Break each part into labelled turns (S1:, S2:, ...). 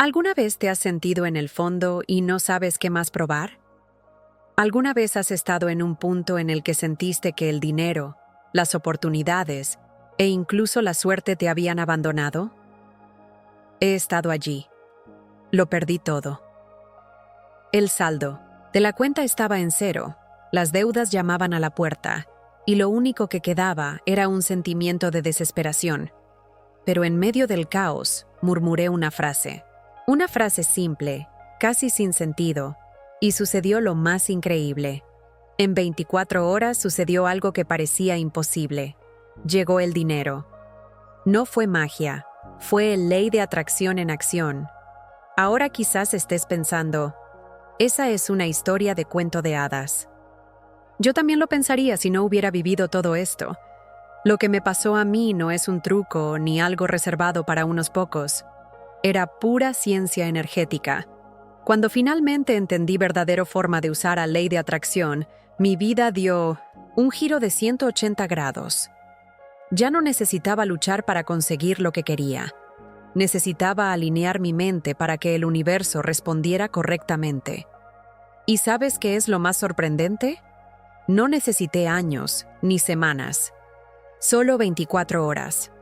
S1: ¿Alguna vez te has sentido en el fondo y no sabes qué más probar? ¿Alguna vez has estado en un punto en el que sentiste que el dinero, las oportunidades e incluso la suerte te habían abandonado? He estado allí. Lo perdí todo. El saldo de la cuenta estaba en cero, las deudas llamaban a la puerta, y lo único que quedaba era un sentimiento de desesperación. Pero en medio del caos, murmuré una frase simple, casi sin sentido, y sucedió lo más increíble. En 24 horas sucedió algo que parecía imposible. Llegó el dinero. No fue magia, fue ley de atracción en acción. Ahora quizás estés pensando, esa es una historia de cuento de hadas. Yo también lo pensaría si no hubiera vivido todo esto. Lo que me pasó a mí no es un truco ni algo reservado para unos pocos. Era pura ciencia energética. Cuando finalmente entendí verdadera forma de usar la ley de atracción, mi vida dio un giro de 180 grados. Ya no necesitaba luchar para conseguir lo que quería. Necesitaba alinear mi mente para que el universo respondiera correctamente. ¿Y sabes qué es lo más sorprendente? No necesité años ni semanas. Solo 24 horas.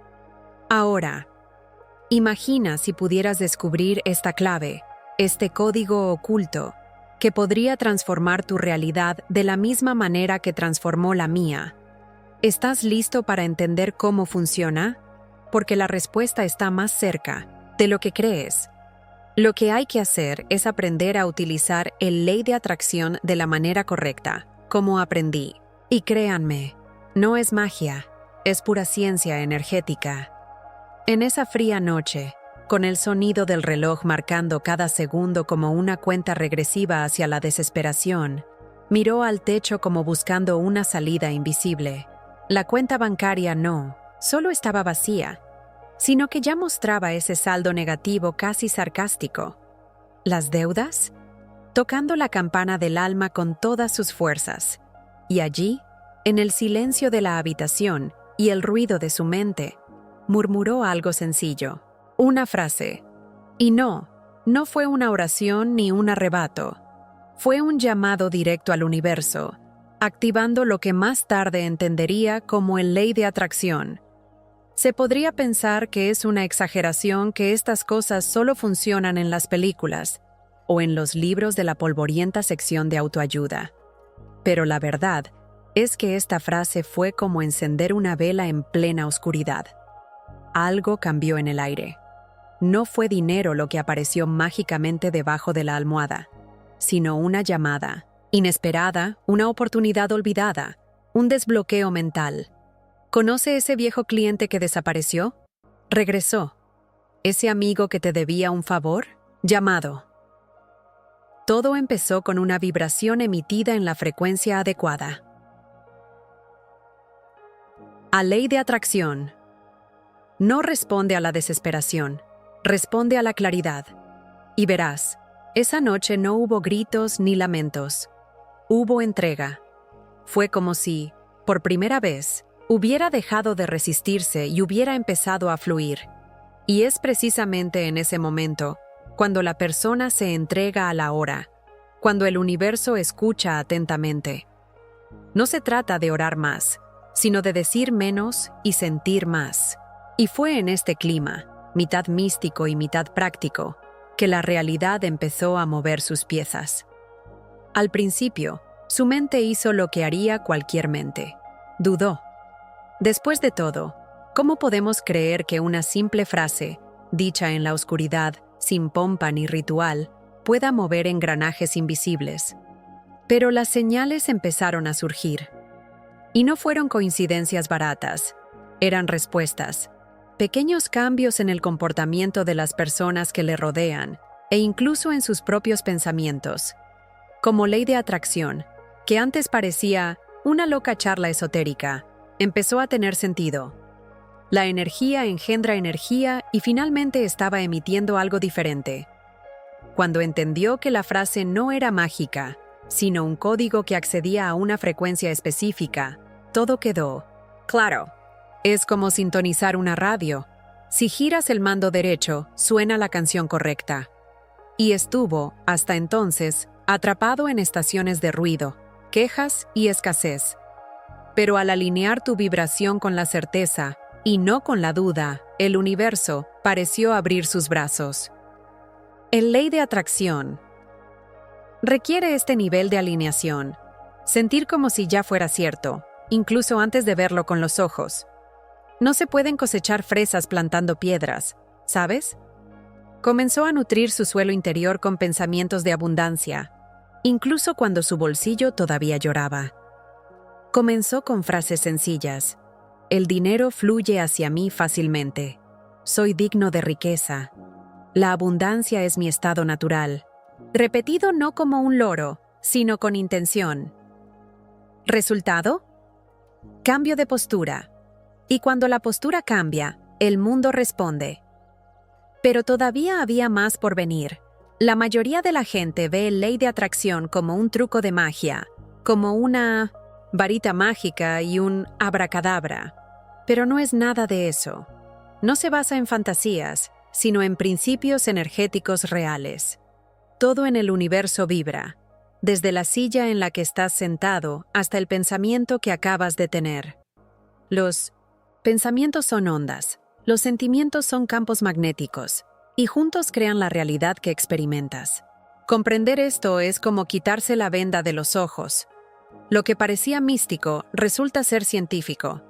S1: Ahora, imagina si pudieras descubrir esta clave, este código oculto, que podría transformar tu realidad de la misma manera que transformó la mía. ¿Estás listo para entender cómo funciona? Porque la respuesta está más cerca de lo que crees. Lo que hay que hacer es aprender a utilizar el ley de atracción de la manera correcta, como aprendí. Y créanme, no es magia, es pura ciencia energética. En esa fría noche, con el sonido del reloj marcando cada segundo como una cuenta regresiva hacia la desesperación, miró al techo como buscando una salida invisible. La cuenta bancaria no, solo estaba vacía, sino que ya mostraba ese saldo negativo casi sarcástico. ¿Las deudas? Tocando la campana del alma con todas sus fuerzas. Y allí, en el silencio de la habitación y el ruido de su mente, murmuró algo sencillo, una frase. Y no fue una oración ni un arrebato. Fue un llamado directo al universo, activando lo que más tarde entendería como el ley de atracción. Se podría pensar que es una exageración que estas cosas solo funcionan en las películas o en los libros de la polvorienta sección de autoayuda. Pero la verdad es que esta frase fue como encender una vela en plena oscuridad. Algo cambió en el aire. No fue dinero lo que apareció mágicamente debajo de la almohada, sino una llamada, inesperada, una oportunidad olvidada, un desbloqueo mental. ¿Conoce ese viejo cliente que desapareció? Regresó. ¿Ese amigo que te debía un favor? Llamado. Todo empezó con una vibración emitida en la frecuencia adecuada. A ley de atracción. No responde a la desesperación, responde a la claridad. Y verás, esa noche no hubo gritos ni lamentos. Hubo entrega. Fue como si, por primera vez, hubiera dejado de resistirse y hubiera empezado a fluir. Y es precisamente en ese momento, cuando la persona se entrega a la hora, cuando el universo escucha atentamente. No se trata de orar más, sino de decir menos y sentir más. Y fue en este clima, mitad místico y mitad práctico, que la realidad empezó a mover sus piezas. Al principio, su mente hizo lo que haría cualquier mente. Dudó. Después de todo, ¿cómo podemos creer que una simple frase, dicha en la oscuridad, sin pompa ni ritual, pueda mover engranajes invisibles? Pero las señales empezaron a surgir. Y no fueron coincidencias baratas, eran respuestas. Pequeños cambios en el comportamiento de las personas que le rodean e incluso en sus propios pensamientos. Como ley de atracción, que antes parecía una loca charla esotérica, empezó a tener sentido. La energía engendra energía y finalmente estaba emitiendo algo diferente. Cuando entendió que la frase no era mágica, sino un código que accedía a una frecuencia específica, todo quedó claro. Es como sintonizar una radio. Si giras el mando derecho, suena la canción correcta. Y estuvo, hasta entonces, atrapado en estaciones de ruido, quejas y escasez. Pero al alinear tu vibración con la certeza, y no con la duda, el universo pareció abrir sus brazos. El ley de atracción requiere este nivel de alineación, sentir como si ya fuera cierto, incluso antes de verlo con los ojos. No se pueden cosechar fresas plantando piedras, ¿sabes? Comenzó a nutrir su suelo interior con pensamientos de abundancia, incluso cuando su bolsillo todavía lloraba. Comenzó con frases sencillas. El dinero fluye hacia mí fácilmente. Soy digno de riqueza. La abundancia es mi estado natural. Repetido no como un loro, sino con intención. ¿Resultado? Cambio de postura. Y cuando la postura cambia, el mundo responde. Pero todavía había más por venir. La mayoría de la gente ve ley de atracción como un truco de magia, como una varita mágica y un abracadabra. Pero no es nada de eso. No se basa en fantasías, sino en principios energéticos reales. Todo en el universo vibra, desde la silla en la que estás sentado hasta el pensamiento que acabas de tener. Los pensamientos son ondas, los sentimientos son campos magnéticos, y juntos crean la realidad que experimentas. Comprender esto es como quitarse la venda de los ojos. Lo que parecía místico resulta ser científico.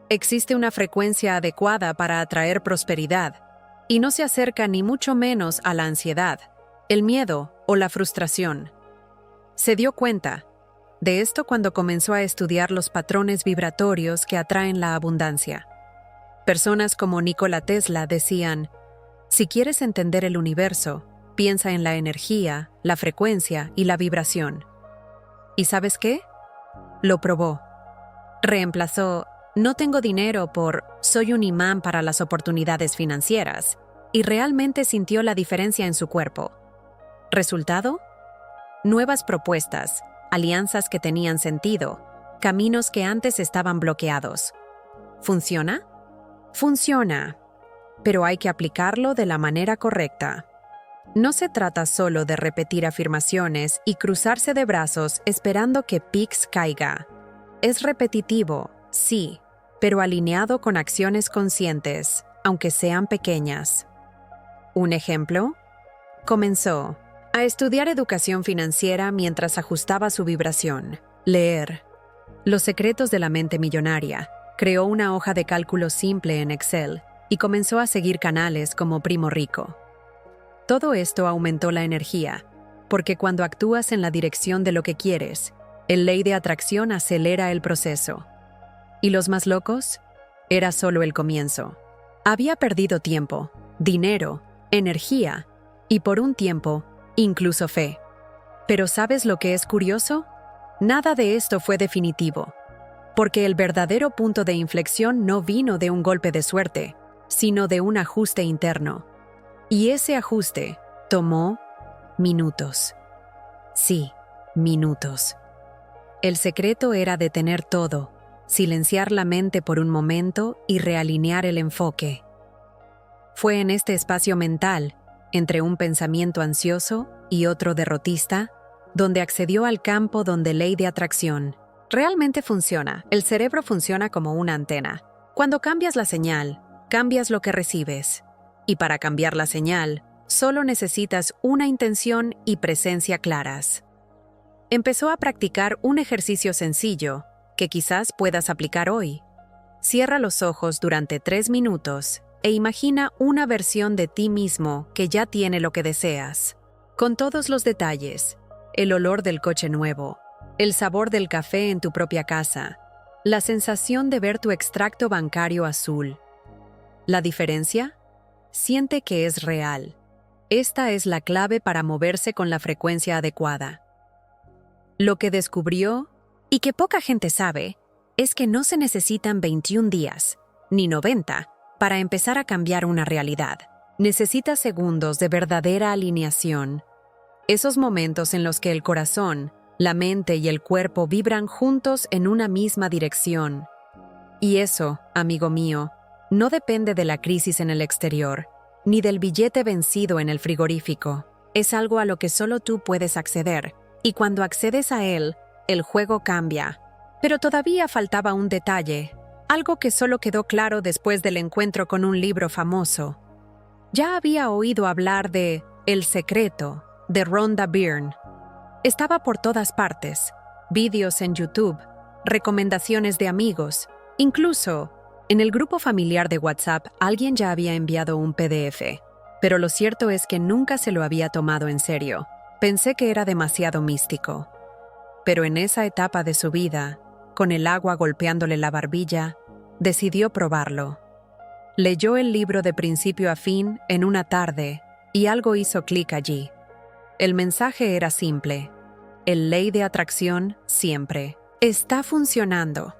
S1: Existe una frecuencia adecuada para atraer prosperidad, y no se acerca ni mucho menos a la ansiedad, el miedo o la frustración. Se dio cuenta de esto cuando comenzó a estudiar los patrones vibratorios que atraen la abundancia. Personas como Nikola Tesla decían, si quieres entender el universo, piensa en la energía, la frecuencia y la vibración. ¿Y sabes qué? Lo probó. Reemplazó, no tengo dinero por soy un imán para las oportunidades financieras, y realmente sintió la diferencia en su cuerpo. ¿Resultado? Nuevas propuestas, alianzas que tenían sentido, caminos que antes estaban bloqueados. ¿Funciona? Funciona, pero hay que aplicarlo de la manera correcta. No se trata solo de repetir afirmaciones y cruzarse de brazos esperando que Pix caiga. Es repetitivo, sí, pero alineado con acciones conscientes, aunque sean pequeñas. ¿Un ejemplo? Comenzó a estudiar educación financiera mientras ajustaba su vibración. Leer Los secretos de la mente millonaria. Creó una hoja de cálculo simple en Excel y comenzó a seguir canales como Primo Rico. Todo esto aumentó la energía, porque cuando actúas en la dirección de lo que quieres, el ley de atracción acelera el proceso. ¿Y los más locos? Era solo el comienzo. Había perdido tiempo, dinero, energía y por un tiempo, incluso fe. Pero ¿sabes lo que es curioso? Nada de esto fue definitivo, porque el verdadero punto de inflexión no vino de un golpe de suerte, sino de un ajuste interno. Y ese ajuste tomó minutos. Sí, minutos. El secreto era detener todo, silenciar la mente por un momento y realinear el enfoque. Fue en este espacio mental, entre un pensamiento ansioso y otro derrotista, donde accedió al campo donde ley de atracción realmente funciona. El cerebro funciona como una antena. Cuando cambias la señal, cambias lo que recibes. Y para cambiar la señal, solo necesitas una intención y presencia claras. Empezó a practicar un ejercicio sencillo que quizás puedas aplicar hoy. Cierra los ojos durante 3 minutos e imagina una versión de ti mismo que ya tiene lo que deseas, con todos los detalles, el olor del coche nuevo, el sabor del café en tu propia casa, la sensación de ver tu extracto bancario azul. ¿La diferencia? Siente que es real. Esta es la clave para moverse con la frecuencia adecuada. Lo que descubrió, y que poca gente sabe, es que no se necesitan 21 días, ni 90, para empezar a cambiar una realidad. Necesitas segundos de verdadera alineación. Esos momentos en los que el corazón, la mente y el cuerpo vibran juntos en una misma dirección. Y eso, amigo mío, No depende de la crisis en el exterior, ni del billete vencido en el frigorífico. Es algo a lo que solo tú puedes acceder, y cuando accedes a él, el juego cambia. Pero todavía faltaba un detalle, algo que solo quedó claro después del encuentro con un libro famoso. Ya había oído hablar de El secreto, de Rhonda Byrne. Estaba por todas partes, vídeos en YouTube, recomendaciones de amigos, incluso en el grupo familiar de WhatsApp alguien ya había enviado un PDF. Pero lo cierto es que nunca se lo había tomado en serio. Pensé que era demasiado místico. Pero en esa etapa de su vida, con el agua golpeándole la barbilla, decidió probarlo. Leyó el libro de principio a fin en una tarde y algo hizo clic allí. El mensaje era simple. El ley de atracción siempre está funcionando.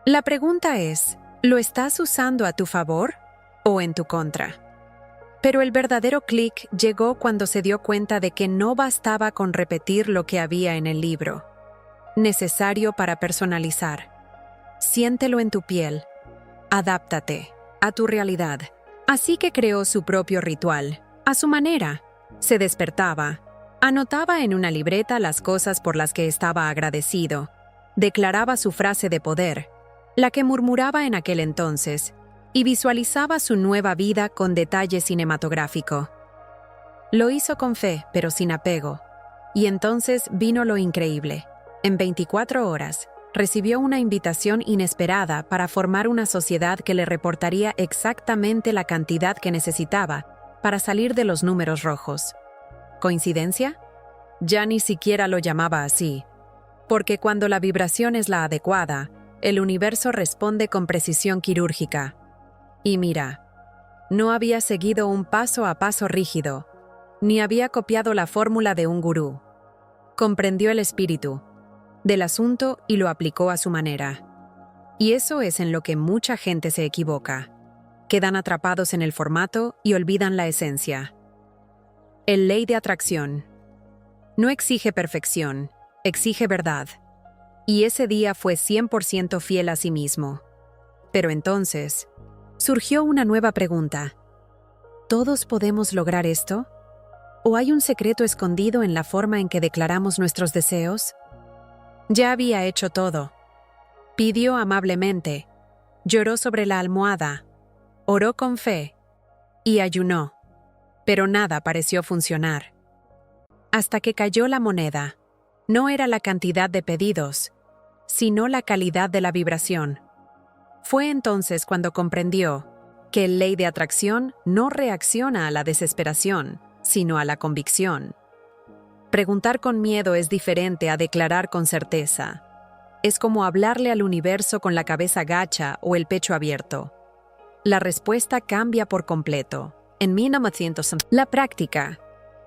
S1: La pregunta es, ¿lo estás usando a tu favor o en tu contra? Pero el verdadero clic llegó cuando se dio cuenta de que no bastaba con repetir lo que había en el libro. Necesario para personalizar. Siéntelo en tu piel. Adáptate a tu realidad. Así que creó su propio ritual, a su manera. Se despertaba, anotaba en una libreta las cosas por las que estaba agradecido, declaraba su frase de poder, la que murmuraba en aquel entonces, y visualizaba su nueva vida con detalle cinematográfico. Lo hizo con fe, pero sin apego. Y entonces vino lo increíble. En 24 horas, recibió una invitación inesperada para formar una sociedad que le reportaría exactamente la cantidad que necesitaba para salir de los números rojos. ¿Coincidencia? Ya ni siquiera lo llamaba así, porque cuando la vibración es la adecuada, el universo responde con precisión quirúrgica. Y mira, no había seguido un paso a paso rígido, ni había copiado la fórmula de un gurú. Comprendió el espíritu del asunto y lo aplicó a su manera. Y eso es en lo que mucha gente se equivoca. Quedan atrapados en el formato y olvidan la esencia. El ley de atracción. No exige perfección, exige verdad. Y ese día fue 100% fiel a sí mismo. Pero entonces, surgió una nueva pregunta. ¿Todos podemos lograr esto? ¿O hay un secreto escondido en la forma en que declaramos nuestros deseos? Ya había hecho todo. Pidió amablemente, lloró sobre la almohada, oró con fe y ayunó, pero nada pareció funcionar. Hasta que cayó la moneda. No era la cantidad de pedidos, sino la calidad de la vibración. Fue entonces cuando comprendió que la ley de atracción no reacciona a la desesperación, sino a la convicción. Preguntar con miedo es diferente a declarar con certeza. Es como hablarle al universo con la cabeza gacha o el pecho abierto. La respuesta cambia por completo. En 1900, la práctica.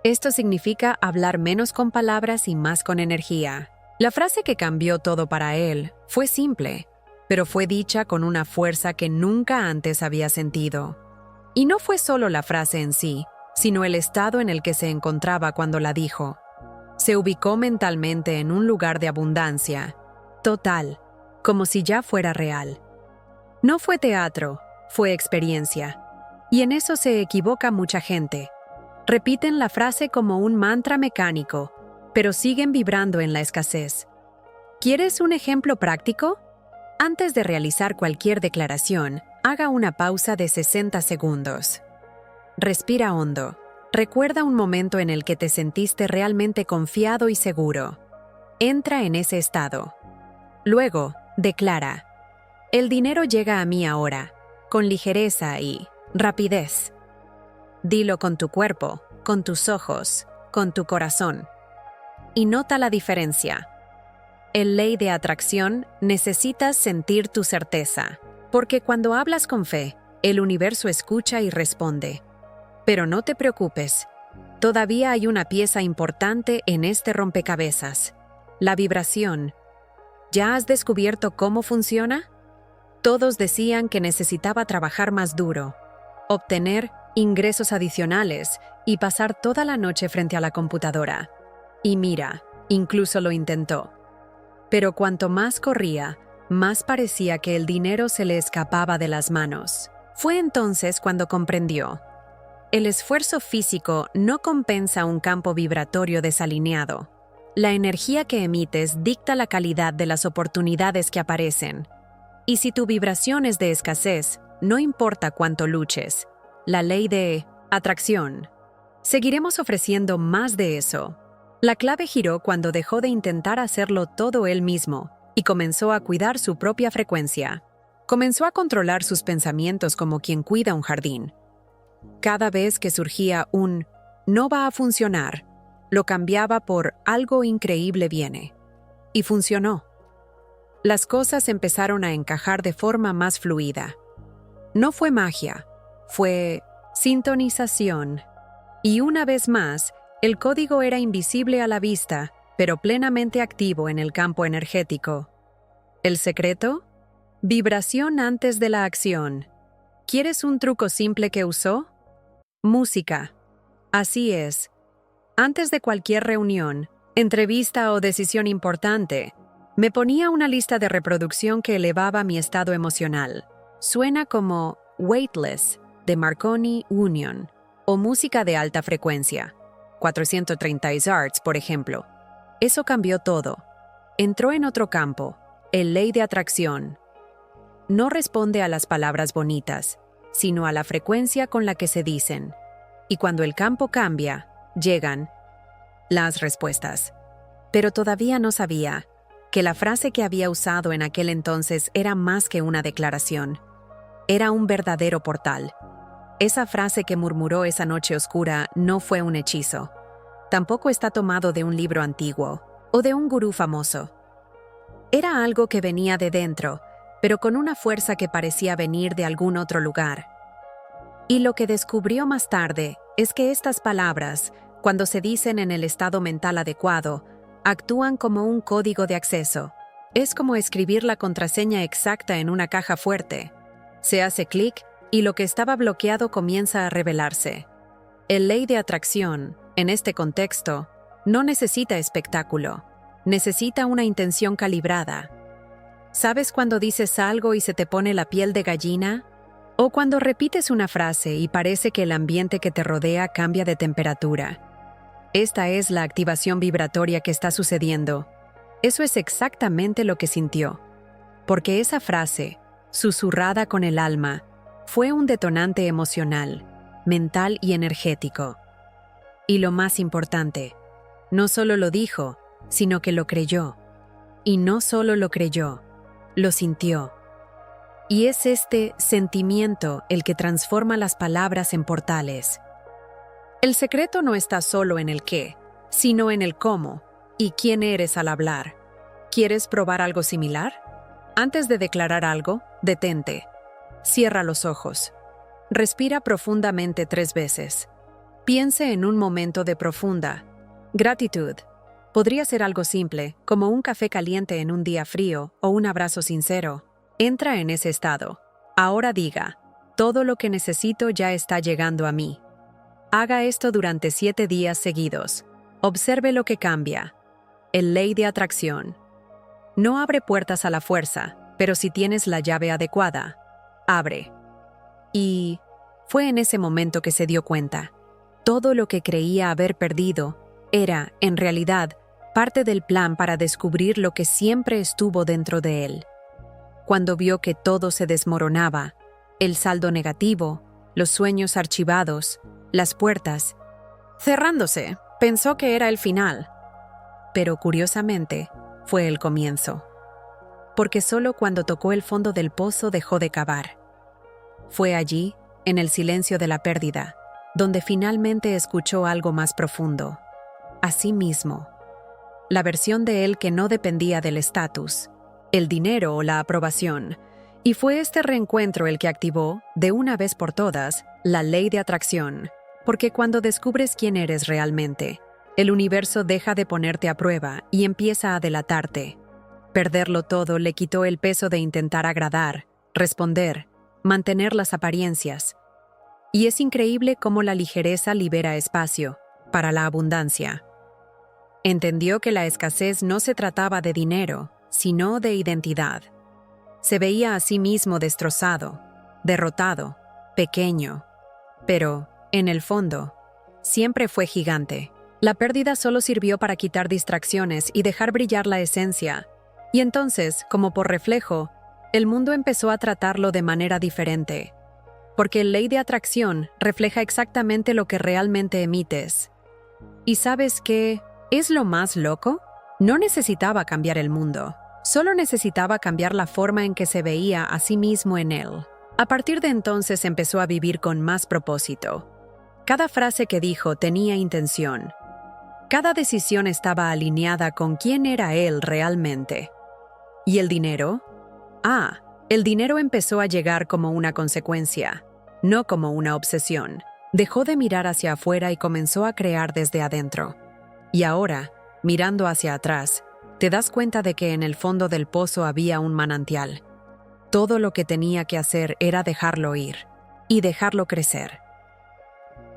S1: Esto significa hablar menos con palabras y más con energía. La frase que cambió todo para él fue simple, pero fue dicha con una fuerza que nunca antes había sentido. Y no fue solo la frase en sí, sino el estado en el que se encontraba cuando la dijo. Se ubicó mentalmente en un lugar de abundancia, total, como si ya fuera real. No fue teatro, fue experiencia. Y en eso se equivoca mucha gente. Repiten la frase como un mantra mecánico, pero siguen vibrando en la escasez. ¿Quieres un ejemplo práctico? Antes de realizar cualquier declaración, haga una pausa de 60 segundos. Respira hondo. Recuerda un momento en el que te sentiste realmente confiado y seguro. Entra en ese estado. Luego, declara: el dinero llega a mí ahora, con ligereza y rapidez. Dilo con tu cuerpo, con tus ojos, con tu corazón. Y nota la diferencia. En ley de atracción, necesitas sentir tu certeza, porque cuando hablas con fe, el universo escucha y responde. Pero no te preocupes, todavía hay una pieza importante en este rompecabezas: la vibración. ¿Ya has descubierto cómo funciona? Todos decían que necesitaba trabajar más duro, obtener ingresos adicionales y pasar toda la noche frente a la computadora. Y mira, incluso lo intentó. Pero cuanto más corría, más parecía que el dinero se le escapaba de las manos. Fue entonces cuando comprendió. El esfuerzo físico no compensa un campo vibratorio desalineado. La energía que emites dicta la calidad de las oportunidades que aparecen. Y si tu vibración es de escasez, no importa cuánto luches. La ley de atracción. Seguiremos ofreciendo más de eso. La clave giró cuando dejó de intentar hacerlo todo él mismo y comenzó a cuidar su propia frecuencia. Comenzó a controlar sus pensamientos como quien cuida un jardín. Cada vez que surgía un «no va a funcionar», lo cambiaba por «algo increíble viene». Y funcionó. Las cosas empezaron a encajar de forma más fluida. No fue magia, fue sintonización. Y una vez más, el código era invisible a la vista, pero plenamente activo en el campo energético. ¿El secreto? Vibración antes de la acción. ¿Quieres un truco simple que usó? Música. Así es. Antes de cualquier reunión, entrevista o decisión importante, me ponía una lista de reproducción que elevaba mi estado emocional. Suena como Weightless de Marconi Union o música de alta frecuencia, 430 Hz, por ejemplo. Eso cambió todo. Entró en otro campo, el ley de atracción. No responde a las palabras bonitas, sino a la frecuencia con la que se dicen. Y cuando el campo cambia, llegan las respuestas. Pero todavía no sabía que la frase que había usado en aquel entonces era más que una declaración. Era un verdadero portal. Esa frase que murmuró esa noche oscura no fue un hechizo. Tampoco está tomado de un libro antiguo o de un gurú famoso. Era algo que venía de dentro, pero con una fuerza que parecía venir de algún otro lugar. Y lo que descubrió más tarde es que estas palabras, cuando se dicen en el estado mental adecuado, actúan como un código de acceso. Es como escribir la contraseña exacta en una caja fuerte. Se hace clic y lo que estaba bloqueado comienza a revelarse. El ley de atracción, en este contexto, no necesita espectáculo. Necesita una intención calibrada. ¿Sabes cuando dices algo y se te pone la piel de gallina? ¿O cuando repites una frase y parece que el ambiente que te rodea cambia de temperatura? Esta es la activación vibratoria que está sucediendo. Eso es exactamente lo que sintió. Porque esa frase, susurrada con el alma, fue un detonante emocional, mental y energético. Y lo más importante, no solo lo dijo, sino que lo creyó. Y no solo lo creyó, lo sintió. Y es este sentimiento el que transforma las palabras en portales. El secreto no está solo en el qué, sino en el cómo y quién eres al hablar. ¿Quieres probar algo similar? Antes de declarar algo, detente. Cierra los ojos. Respira profundamente 3 veces. Piense en un momento de profunda gratitud. Podría ser algo simple, como un café caliente en un día frío o un abrazo sincero. Entra en ese estado. Ahora diga, todo lo que necesito ya está llegando a mí. Haga esto durante 7 días seguidos. Observe lo que cambia. El ley de atracción. No abre puertas a la fuerza, pero si tienes la llave adecuada, abre. Y fue en ese momento que se dio cuenta. Todo lo que creía haber perdido era, en realidad, parte del plan para descubrir lo que siempre estuvo dentro de él. Cuando vio que todo se desmoronaba, el saldo negativo, los sueños archivados, las puertas cerrándose, pensó que era el final. Pero curiosamente, fue el comienzo. Porque solo cuando tocó el fondo del pozo dejó de cavar. Fue allí, en el silencio de la pérdida, donde finalmente escuchó algo más profundo. A sí mismo. La versión de él que no dependía del estatus, el dinero o la aprobación. Y fue este reencuentro el que activó, de una vez por todas, la ley de atracción. Porque cuando descubres quién eres realmente, el universo deja de ponerte a prueba y empieza a delatarte. Perderlo todo le quitó el peso de intentar agradar, responder, mantener las apariencias. Y es increíble cómo la ligereza libera espacio para la abundancia. Entendió que la escasez no se trataba de dinero, sino de identidad. Se veía a sí mismo destrozado, derrotado, pequeño, pero, en el fondo, siempre fue gigante. La pérdida solo sirvió para quitar distracciones y dejar brillar la esencia. Y entonces, como por reflejo, el mundo empezó a tratarlo de manera diferente. Porque la ley de atracción refleja exactamente lo que realmente emites. ¿Y sabes qué es lo más loco? No necesitaba cambiar el mundo, solo necesitaba cambiar la forma en que se veía a sí mismo en él. A partir de entonces empezó a vivir con más propósito. Cada frase que dijo tenía intención. Cada decisión estaba alineada con quién era él realmente. ¿Y el dinero? El dinero empezó a llegar como una consecuencia, no como una obsesión. Dejó de mirar hacia afuera y comenzó a crear desde adentro. Y ahora, mirando hacia atrás, te das cuenta de que en el fondo del pozo había un manantial. Todo lo que tenía que hacer era dejarlo ir y dejarlo crecer.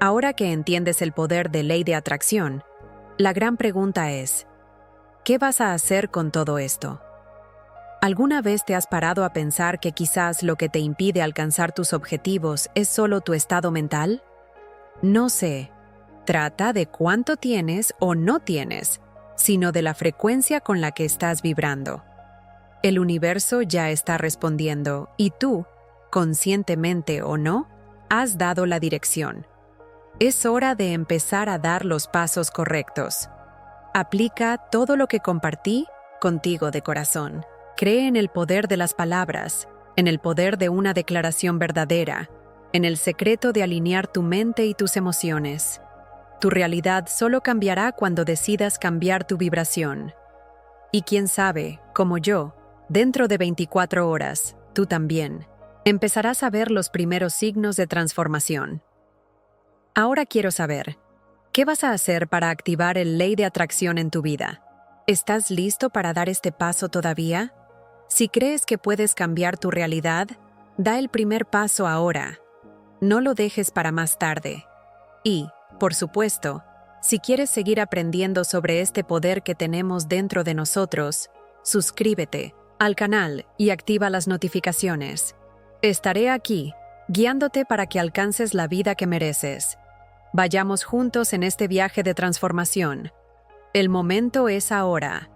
S1: Ahora que entiendes el poder de ley de atracción, la gran pregunta es, ¿qué vas a hacer con todo esto? ¿Alguna vez te has parado a pensar que quizás lo que te impide alcanzar tus objetivos es solo tu estado mental? No sé, trata de cuánto tienes o no tienes, sino de la frecuencia con la que estás vibrando. El universo ya está respondiendo y tú, conscientemente o no, has dado la dirección. Es hora de empezar a dar los pasos correctos. Aplica todo lo que compartí contigo de corazón. Cree en el poder de las palabras, en el poder de una declaración verdadera, en el secreto de alinear tu mente y tus emociones. Tu realidad solo cambiará cuando decidas cambiar tu vibración. Y quién sabe, como yo, dentro de 24 horas, tú también, empezarás a ver los primeros signos de transformación. Ahora quiero saber, ¿qué vas a hacer para activar el ley de atracción en tu vida? ¿Estás listo para dar este paso todavía? Si crees que puedes cambiar tu realidad, da el primer paso ahora. No lo dejes para más tarde. Y, por supuesto, si quieres seguir aprendiendo sobre este poder que tenemos dentro de nosotros, suscríbete al canal y activa las notificaciones. Estaré aquí, guiándote para que alcances la vida que mereces. Vayamos juntos en este viaje de transformación. El momento es ahora.